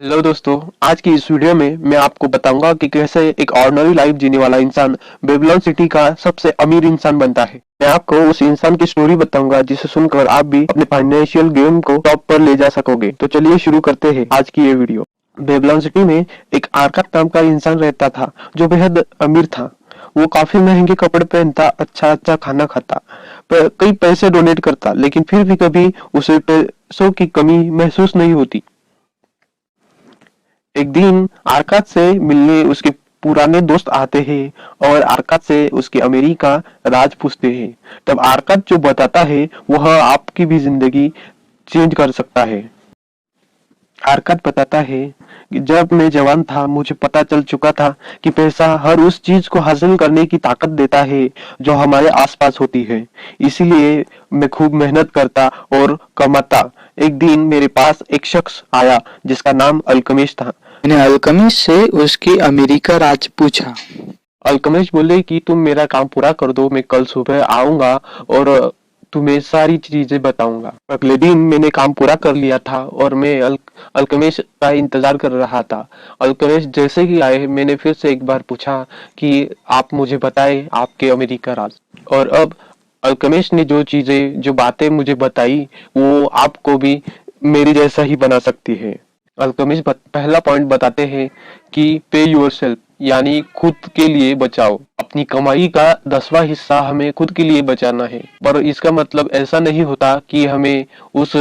Hello दोस्तों, आज की इस वीडियो में मैं आपको बताऊंगा कि कैसे एक ऑर्डिनरी लाइफ जीने वाला इंसान बेबीलोन सिटी का सबसे अमीर इंसान बनता है। मैं आपको उस इंसान की स्टोरी बताऊंगा जिसे सुनकर आप भी अपने फाइनेंशियल गेम को टॉप पर ले जा सकोगे। तो चलिए शुरू करते हैं आज की ये वीडियो। बेबीलोन सिटी में एक आर्कात नाम का इंसान रहता था जो बेहद अमीर था। वो काफी महंगे कपड़े पहनता, अच्छा अच्छा खाना खाता, कई पैसे डोनेट करता, लेकिन फिर भी कभी उसे पैसों की कमी महसूस नहीं होती। एक दिन आरकात से मिलने उसके पुराने दोस्त आते हैं और आरकात से उसके अमीरी का राज पूछते हैं। तब आरकात जो बताता है वह आपकी भी जिंदगी चेंज कर सकता है। आरकात बताता है कि जब मैं जवान था मुझे पता चल चुका था कि पैसा हर उस चीज को हासिल करने की ताकत देता है जो हमारे आसपास होती है। इसीलिए मैं खूब मेहनत करता और कमाता। एक दिन मेरे पास एक शख्स आया जिसका नाम अल्केमिस्ट था। मैंने अल्केमिस्ट से उसकी अमीरी का राज पूछा। अल्केमिस्ट बोले कि तुम मेरा काम पूरा कर दो, मैं कल सुबह आऊंगा और तुम्हें सारी चीजें बताऊंगा। अगले दिन मैंने काम पूरा कर लिया था और मैं अल्केमिस्ट का इंतजार कर रहा था। अल्केमिस्ट जैसे ही आए मैंने फिर से एक बार पूछा कि आप मुझे बताएं आपके अमीरी का राज। और अब अल्केमिस्ट ने जो बातें मुझे बताई वो आपको भी मेरी जैसा ही बना सकती है। अल्केमिस्ट पहला पॉइंट बताते हैं कि पे योरसेल्फ, यानी खुद के लिए बचाओ। अपनी कमाई का 10वां हिस्सा हमें खुद के लिए बचाना है, पर इसका मतलब ऐसा नहीं होता कि हमें उस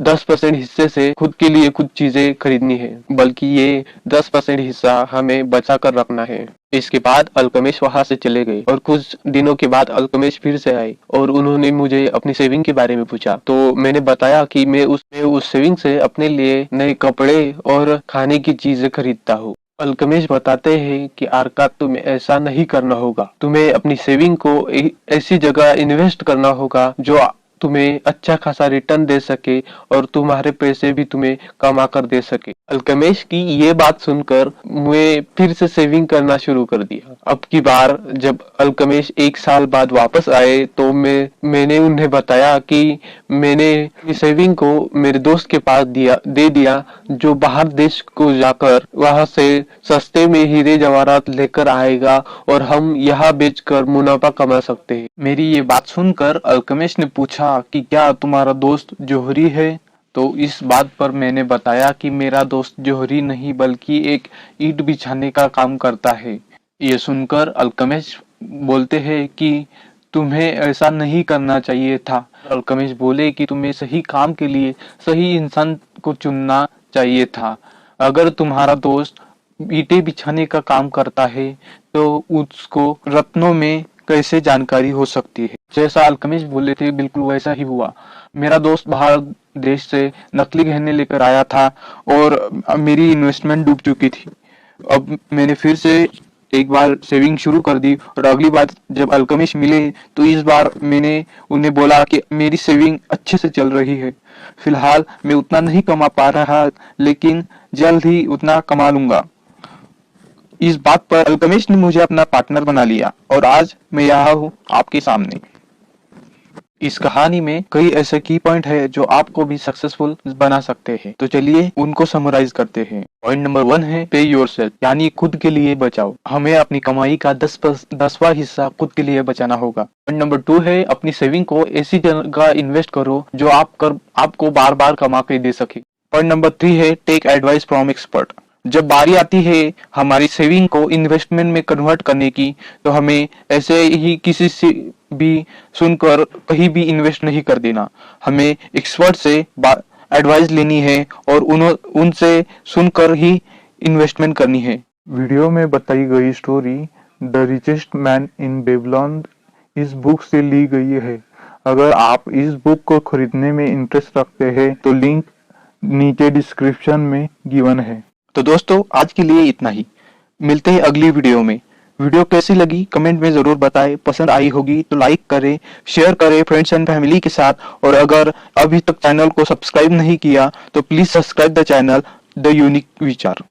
10% हिस्से से खुद के लिए कुछ चीजें खरीदनी है, बल्कि ये 10% हिस्सा हमें बचा कर रखना है। इसके बाद अल्केमिस्ट वहां से चले गए और कुछ दिनों के बाद अल्केमिस्ट फिर से आए और उन्होंने मुझे अपनी सेविंग के बारे में पूछा। तो मैंने बताया कि मैं उस सेविंग से अपने लिए नए कपड़े और खाने की चीजें खरीदता हूँ। अल्केमिस्ट बताते हैं कि आरकात, तुम्हें ऐसा नहीं करना होगा। तुम्हें अपनी सेविंग को ऐसी जगह इन्वेस्ट करना होगा जो तुम्हें अच्छा खासा रिटर्न दे सके और तुम्हारे पैसे भी तुम्हें कमा कर दे सके। अल्केमिस्ट की ये बात सुनकर मैं फिर से सेविंग करना शुरू कर दिया। अब की बार जब अल्केमिस्ट 1 साल बाद वापस आए तो मैंने उन्हें बताया कि मैंने सेविंग को मेरे दोस्त के पास दे दिया जो बाहर देश को जाकर वहां से सस्ते में हीरे जवाहरात लेकर आएगा और हम यहाँ बेचकर मुनाफा कमा सकते हैं। मेरी ये बात सुनकर अल्केमिस्ट ने पूछा कि क्या तुम्हारा दोस्त जौहरी है? तो इस बात पर मैंने बताया कि मेरा दोस्त जौहरी नहीं बल्कि एक ईंट बिछाने का काम करता है। ये सुनकर अल्केमिस्ट बोलते हैं कि तुम्हें ऐसा नहीं करना चाहिए था। अल्केमिस्ट बोले कि तुम्हें सही काम के लिए सही इंसान को चुनना चाहिए था। अगर तुम्हारा दोस्त ईंटें बिछाने का काम करता है तो उसको रत्नों में कैसे जानकारी हो सकती है? जैसा अल्केमिस्ट बोले थे बिल्कुल वैसा ही हुआ। मेरा दोस्त बाहर देश से नकली गहने लेकर आया था और मेरी इन्वेस्टमेंट डूब चुकी थी। अब मैंने फिर से एक बार सेविंग शुरू कर दी और अगली बार जब अल्केमिस्ट मिले तो इस बार मैंने उन्हें बोला कि मेरी सेविंग अच्छे से चल रही है। फिलहाल मैं उतना नहीं कमा पा रहा, लेकिन जल्द ही उतना कमा लूंगा। इस बात पर अल्केमिस्ट ने मुझे अपना पार्टनर बना लिया और आज मैं यहाँ हूँ आपके सामने। इस कहानी में कई ऐसे की पॉइंट है जो आपको भी सक्सेसफुल बना सकते हैं। तो चलिए उनको समराइज करते हैं। पॉइंट नंबर 1 है पे योरसेल्फ, यानी खुद के लिए बचाओ। हमें अपनी कमाई का 10वां हिस्सा खुद के लिए बचाना होगा। पॉइंट नंबर 2 है अपनी सेविंग को ऐसी जगह इन्वेस्ट करो जो आपको बार बार कमा के दे सके। पॉइंट नंबर 3 है टेक एडवाइस फ्रॉम एक्सपर्ट। जब बारी आती है हमारी सेविंग को इन्वेस्टमेंट में कन्वर्ट करने की, तो हमें ऐसे ही किसी से भी सुनकर कहीं भी इन्वेस्ट नहीं कर देना। हमें एक्सपर्ट से एडवाइस लेनी है और उनसे सुनकर ही इन्वेस्टमेंट करनी है। वीडियो में बताई गई story the richest man in Babylon इस बुक से ली गई है। अगर आप इस बुक को खरीदने में इंटरेस्ट रखते हैं तो लिंक नीचे डिस्क्रिप्शन में गिवन है। तो दोस्तों आज के लिए इतना ही। मिलते हैं अगली वीडियो में। वीडियो कैसी लगी कमेंट में जरूर बताएं। पसंद आई होगी तो लाइक करें, शेयर करें फ्रेंड्स एंड फैमिली के साथ। और अगर अभी तक चैनल को सब्सक्राइब नहीं किया तो please subscribe the channel the unique विचार।